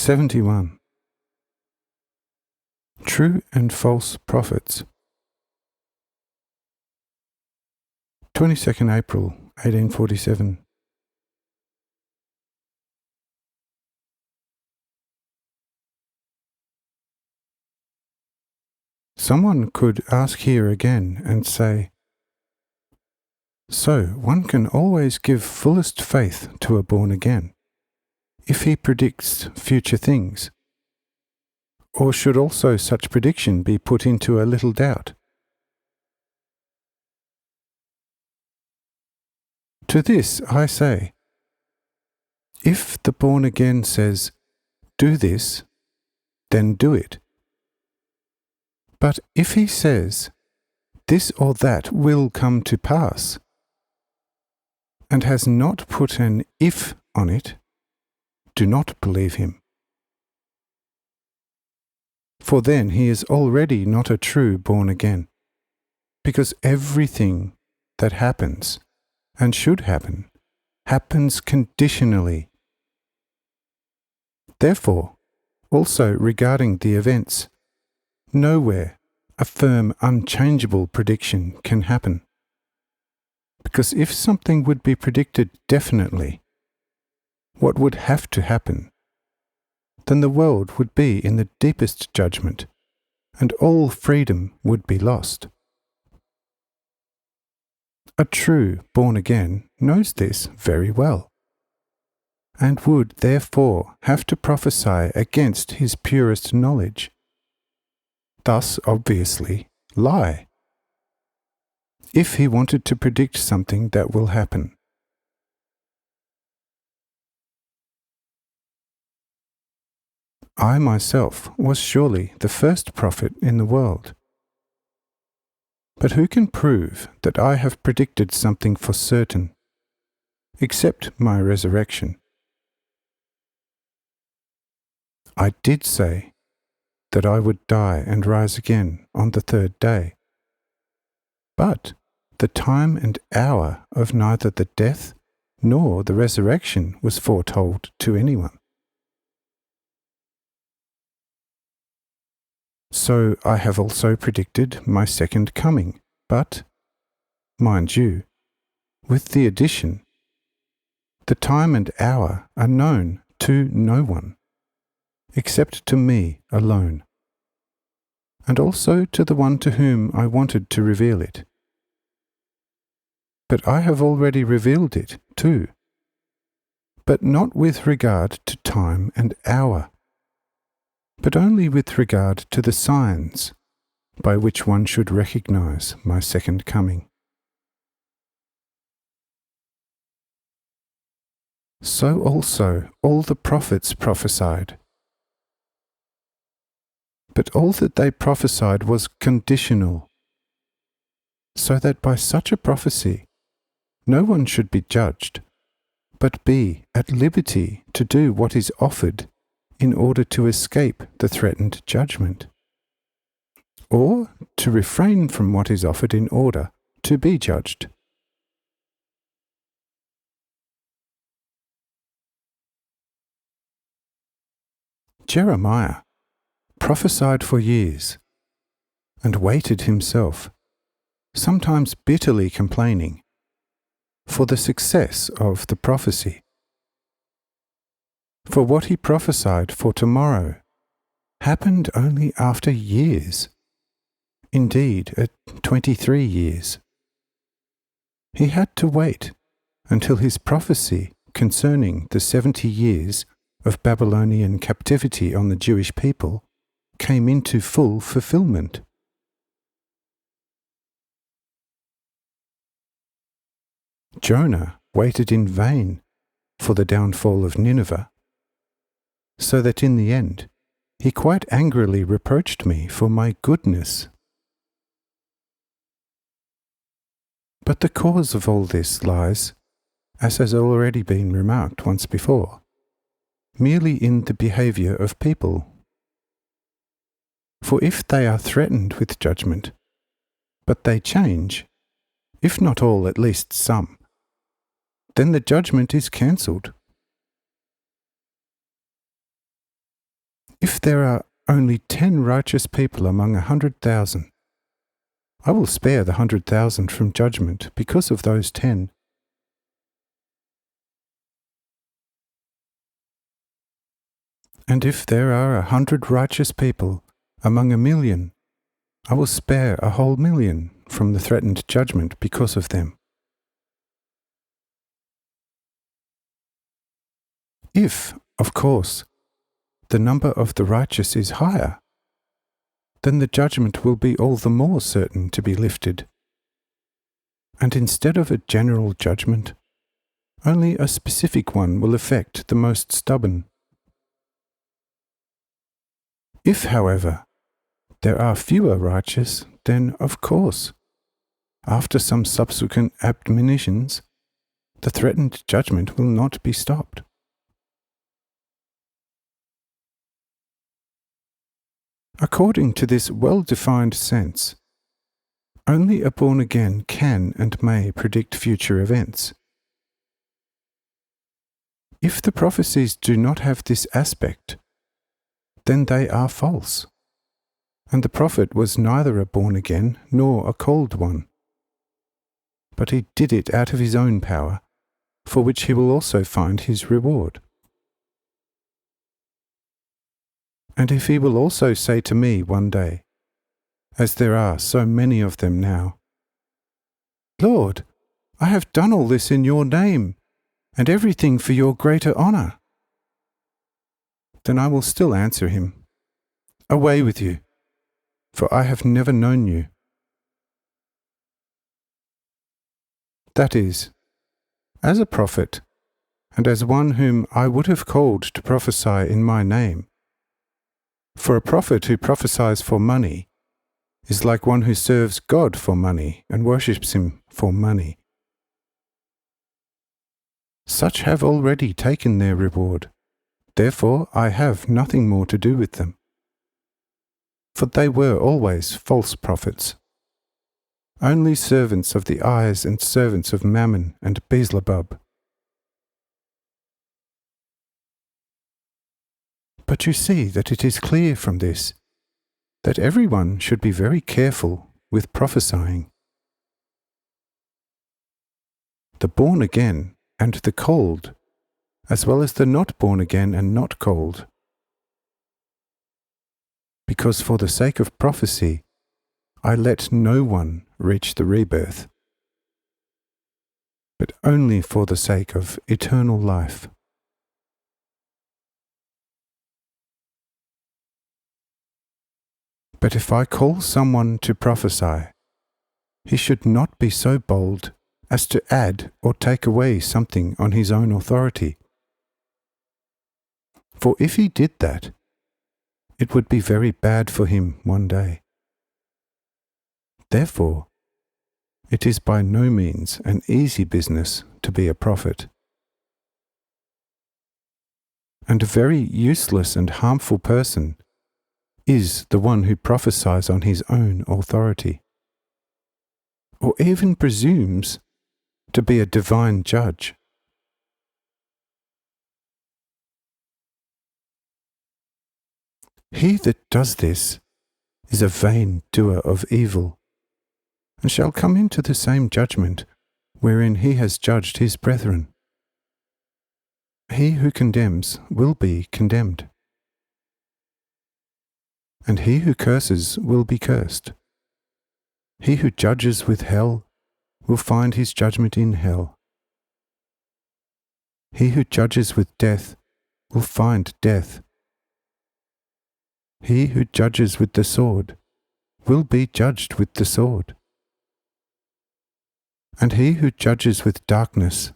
71. True and false prophets. 22nd April 1847. Someone could ask here again and say, so one can always give fullest faith to a born-again, if he predicts future things, or should also such prediction be put into a little doubt? To this I say, if the born-again says, do this, then do it. But if he says, this or that will come to pass, and has not put an if on it, do not believe him. For then he is already not a true born-again, because everything that happens, and should happen, happens conditionally. Therefore, also regarding the events, nowhere a firm, unchangeable prediction can happen. Because if something would be predicted definitely, what would have to happen? Then the world would be in the deepest judgment, and all freedom would be lost. A true born-again knows this very well, and would therefore have to prophesy against his purest knowledge, thus obviously lie, if he wanted to predict something that will happen. I myself was surely the first prophet in the world. But who can prove that I have predicted something for certain, except my resurrection? I did say that I would die and rise again on the third day. But the time and hour of neither the death nor the resurrection was foretold to anyone. So I have also predicted my second coming, but, mind you, with the addition, the time and hour are known to no one, except to me alone, and also to the one to whom I wanted to reveal it. But I have already revealed it too, but not with regard to time and hour, but only with regard to the signs by which one should recognize my second coming. So also all the prophets prophesied. But all that they prophesied was conditional, so that by such a prophecy no one should be judged, but be at liberty to do what is offered in order to escape the threatened judgment, or to refrain from what is offered in order to be judged. Jeremiah prophesied for years, and waited himself, sometimes bitterly complaining, for the success of the prophecy. For what he prophesied for tomorrow happened only after years, indeed at 23 years. He had to wait until his prophecy concerning the 70 years of Babylonian captivity on the Jewish people came into full fulfillment. Jonah waited in vain for the downfall of Nineveh, so that in the end he quite angrily reproached me for my goodness. But the cause of all this lies, as has already been remarked once before, merely in the behaviour of people. For if they are threatened with judgment, but they change, if not all, at least some, then the judgment is cancelled. If there are only 10 righteous people among 100,000, I will spare the 100,000 from judgment because of those 10. And if there are 100 righteous people among 1,000,000, I will spare a whole 1,000,000 from the threatened judgment because of them. If, of course, the number of the righteous is higher, then the judgment will be all the more certain to be lifted. And instead of a general judgment, only a specific one will affect the most stubborn. If, however, there are fewer righteous, then, of course, after some subsequent admonitions, the threatened judgment will not be stopped. According to this well-defined sense, only a born-again can and may predict future events. If the prophecies do not have this aspect, then they are false, and the prophet was neither a born-again nor a called one. But he did it out of his own power, for which he will also find his reward. And if he will also say to me one day, as there are so many of them now, "Lord, I have done all this in your name, and everything for your greater honor," then I will still answer him, "Away with you, for I have never known you." That is, as a prophet, and as one whom I would have called to prophesy in my name. For a prophet who prophesies for money is like one who serves God for money and worships him for money. Such have already taken their reward. Therefore I have nothing more to do with them. For they were always false prophets, only servants of the eyes and servants of Mammon and Beelzebub. But you see that it is clear from this that everyone should be very careful with prophesying. The born again and the called, as well as the not born again and not called. Because for the sake of prophecy, I let no one reach the rebirth, but only for the sake of eternal life. But if I call someone to prophesy, he should not be so bold as to add or take away something on his own authority. For if he did that, it would be very bad for him one day. Therefore, it is by no means an easy business to be a prophet. And a very useless and harmful person is the one who prophesies on his own authority, or even presumes to be a divine judge. He that does this is a vain doer of evil, and shall come into the same judgment wherein he has judged his brethren. He who condemns will be condemned, and he who curses will be cursed. He who judges with hell will find his judgment in hell. He who judges with death will find death. He who judges with the sword will be judged with the sword. And he who judges with darkness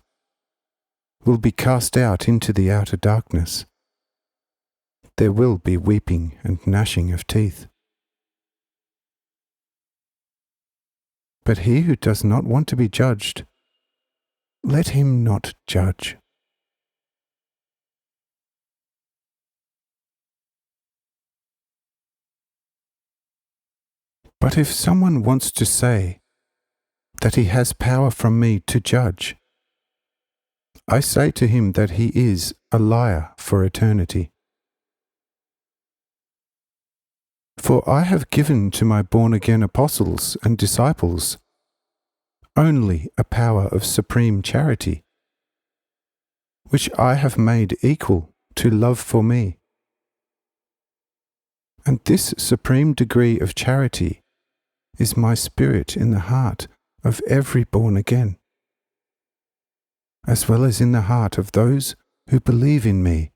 will be cast out into the outer darkness. There will be weeping and gnashing of teeth. But he who does not want to be judged, let him not judge. But if someone wants to say that he has power from me to judge, I say to him that he is a liar for eternity. For I have given to my born-again apostles and disciples only a power of supreme charity, which I have made equal to love for me. And this supreme degree of charity is my spirit in the heart of every born-again, as well as in the heart of those who believe in me,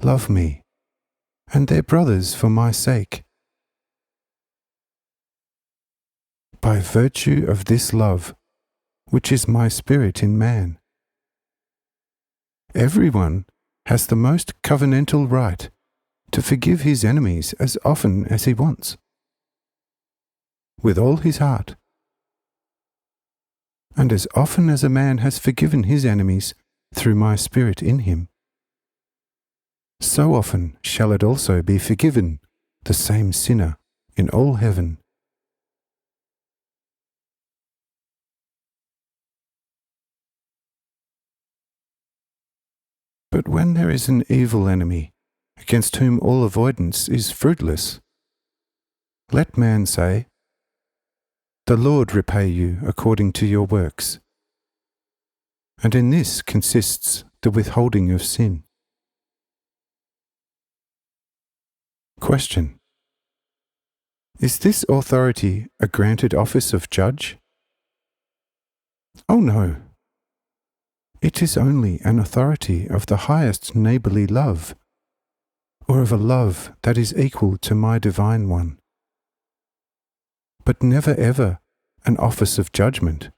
love me, and their brothers for my sake. By virtue of this love, which is my spirit in man, everyone has the most covenantal right to forgive his enemies as often as he wants, with all his heart. And as often as a man has forgiven his enemies through my spirit in him, so often shall it also be forgiven the same sinner in all heaven. But when there is an evil enemy, against whom all avoidance is fruitless, let man say, "The Lord repay you according to your works." And in this consists the withholding of sin. Question: Is this authority a granted office of judge? Oh no. It is only an authority of the highest neighbourly love, or of a love that is equal to my divine one, but never ever an office of judgment,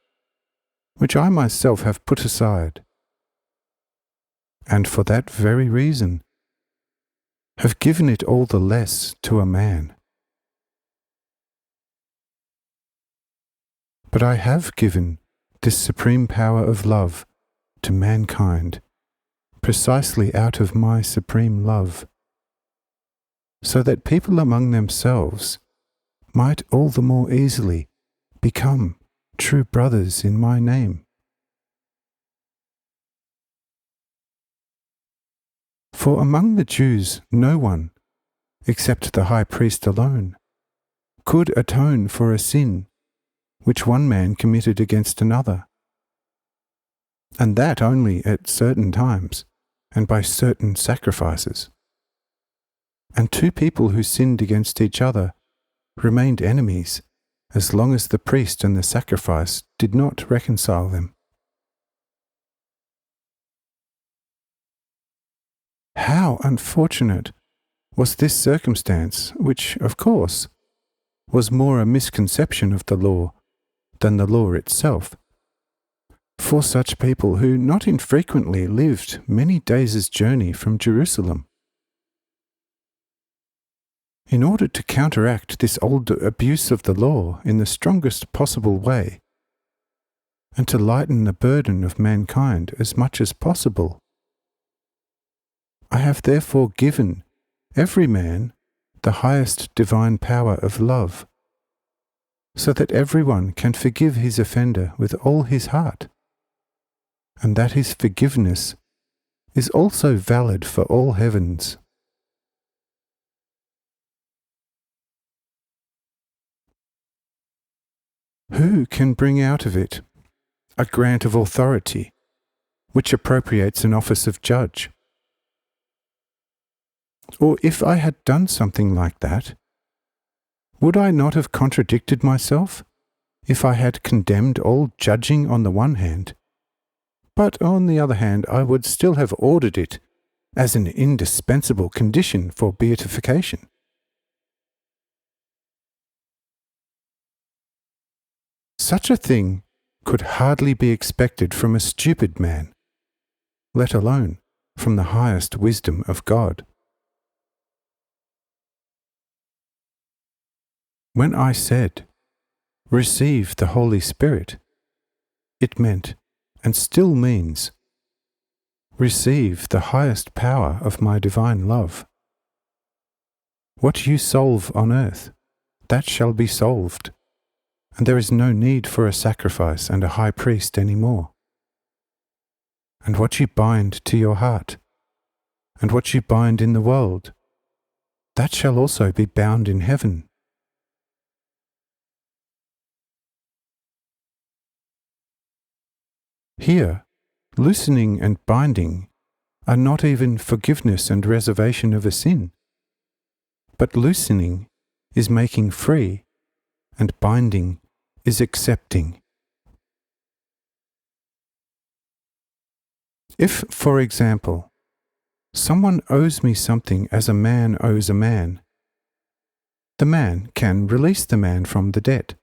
which I myself have put aside, and for that very reason have given it all the less to a man. But I have given this supreme power of love to mankind precisely out of my supreme love, so that people among themselves might all the more easily become true brothers in my name. For among the Jews no one, except the high priest alone, could atone for a sin which one man committed against another, and that only at certain times and by certain sacrifices. And two people who sinned against each other remained enemies as long as the priest and the sacrifice did not reconcile them. How unfortunate was this circumstance, which, of course, was more a misconception of the law than the law itself, for such people who not infrequently lived many days' journey from Jerusalem. In order to counteract this old abuse of the law in the strongest possible way, and to lighten the burden of mankind as much as possible, I have therefore given every man the highest divine power of love, so that everyone can forgive his offender with all his heart, and that his forgiveness is also valid for all heavens. Who can bring out of it a grant of authority which appropriates an office of judge? Or if I had done something like that, would I not have contradicted myself if I had condemned all judging on the one hand, but on the other hand I would still have ordered it as an indispensable condition for beatification? Such a thing could hardly be expected from a stupid man, let alone from the highest wisdom of God. When I said, "Receive the Holy Spirit," it meant, and still means, receive the highest power of my divine love. What you solve on earth, that shall be solved, and there is no need for a sacrifice and a high priest any more. And what you bind to your heart, and what you bind in the world, that shall also be bound in heaven. Here, loosening and binding are not even forgiveness and reservation of a sin, but loosening is making free, and binding is accepting. If, for example, someone owes me something as a man owes a man, the man can release the man from the debt.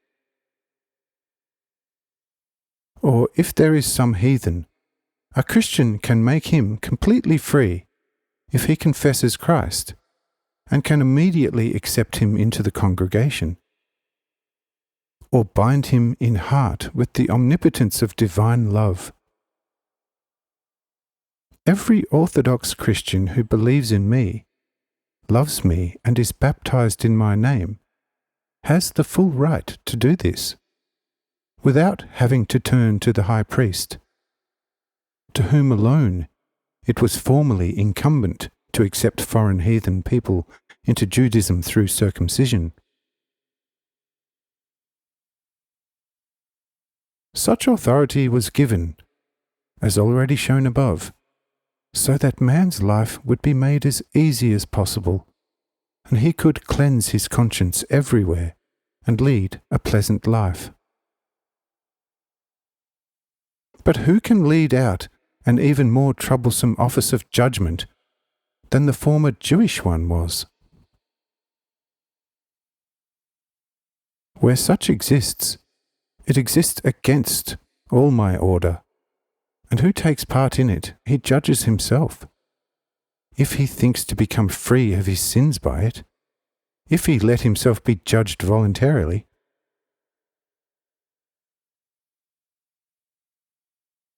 Or if there is some heathen, a Christian can make him completely free if he confesses Christ, and can immediately accept him into the congregation, or bind him in heart with the omnipotence of divine love. Every Orthodox Christian who believes in me, loves me, and is baptized in my name, has the full right to do this, without having to turn to the high priest, to whom alone it was formerly incumbent to accept foreign heathen people into Judaism through circumcision. Such authority was given, as already shown above, so that man's life would be made as easy as possible, and he could cleanse his conscience everywhere and lead a pleasant life. But who can lead out an even more troublesome office of judgment than the former Jewish one was? Where such exists, it exists against all my order, and who takes part in it, he judges himself. If he thinks to become free of his sins by it, if he let himself be judged voluntarily.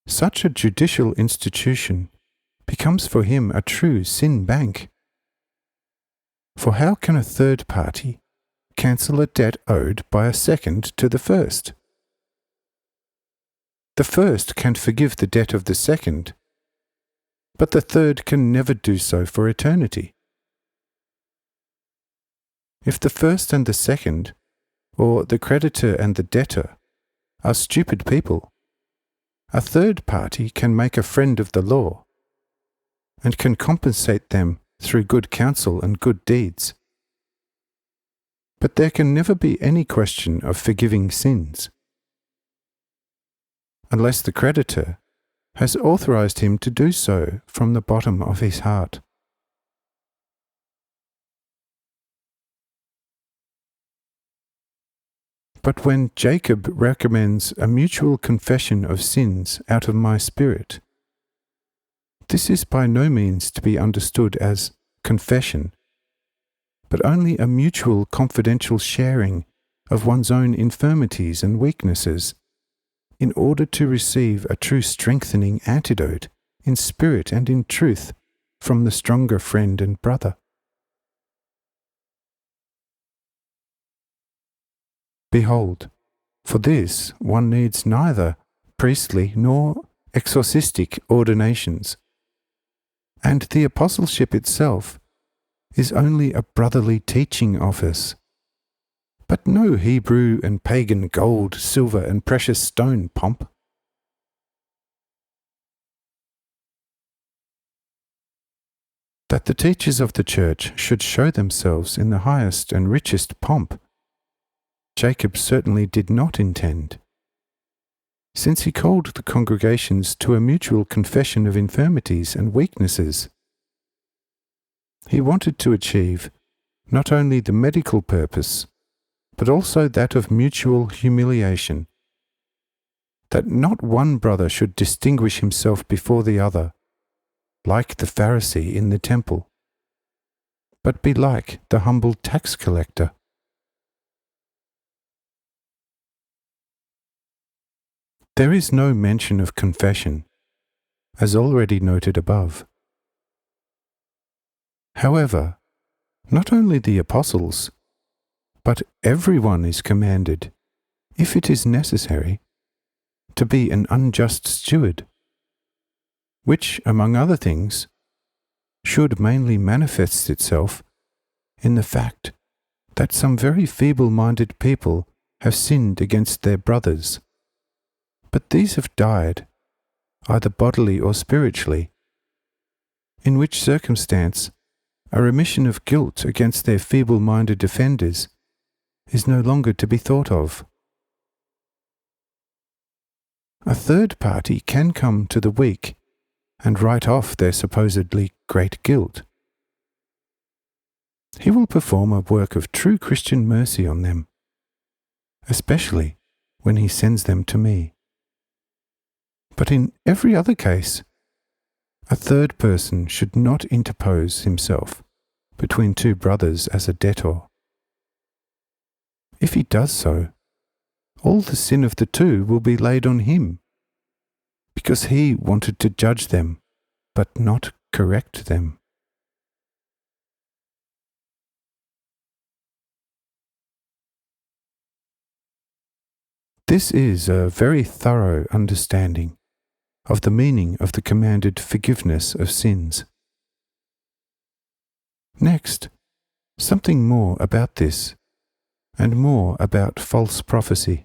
Such a judicial institution becomes for him a true sin bank. For how can a third party cancel a debt owed by a second to the first? The first can forgive the debt of the second, but the third can never do so for eternity. If the first and the second, or the creditor and the debtor, are stupid people, a third party can make a friend of the law, and can compensate them through good counsel and good deeds. But there can never be any question of forgiving sins, unless the creditor has authorized him to do so from the bottom of his heart. But when Jacob recommends a mutual confession of sins out of my spirit, this is by no means to be understood as confession, but only a mutual confidential sharing of one's own infirmities and weaknesses, in order to receive a true strengthening antidote in spirit and in truth from the stronger friend and brother. Behold, for this one needs neither priestly nor exorcistic ordinations, and the apostleship itself is only a brotherly teaching office, but no Hebrew and pagan gold, silver, and precious stone pomp. That the teachers of the church should show themselves in the highest and richest pomp, Jacob certainly did not intend, since he called the congregations to a mutual confession of infirmities and weaknesses. He wanted to achieve not only the medical purpose, but also that of mutual humiliation, that not one brother should distinguish himself before the other, like the Pharisee in the temple, but be like the humble tax collector. There is no mention of confession, as already noted above. However, not only the apostles, but everyone is commanded, if it is necessary, to be an unjust steward, which, among other things, should mainly manifest itself in the fact that some very feeble-minded people have sinned against their brothers, but these have died, either bodily or spiritually, in which circumstance a remission of guilt against their feeble-minded offenders is no longer to be thought of. A third party can come to the weak and write off their supposedly great guilt. He will perform a work of true Christian mercy on them, especially when he sends them to me. But in every other case, a third person should not interpose himself between two brothers as a debtor. If he does so, all the sin of the two will be laid on him, because he wanted to judge them, but not correct them. This is a very thorough understanding of the meaning of the commanded forgiveness of sins. Next, something more about this, and more about false prophecy.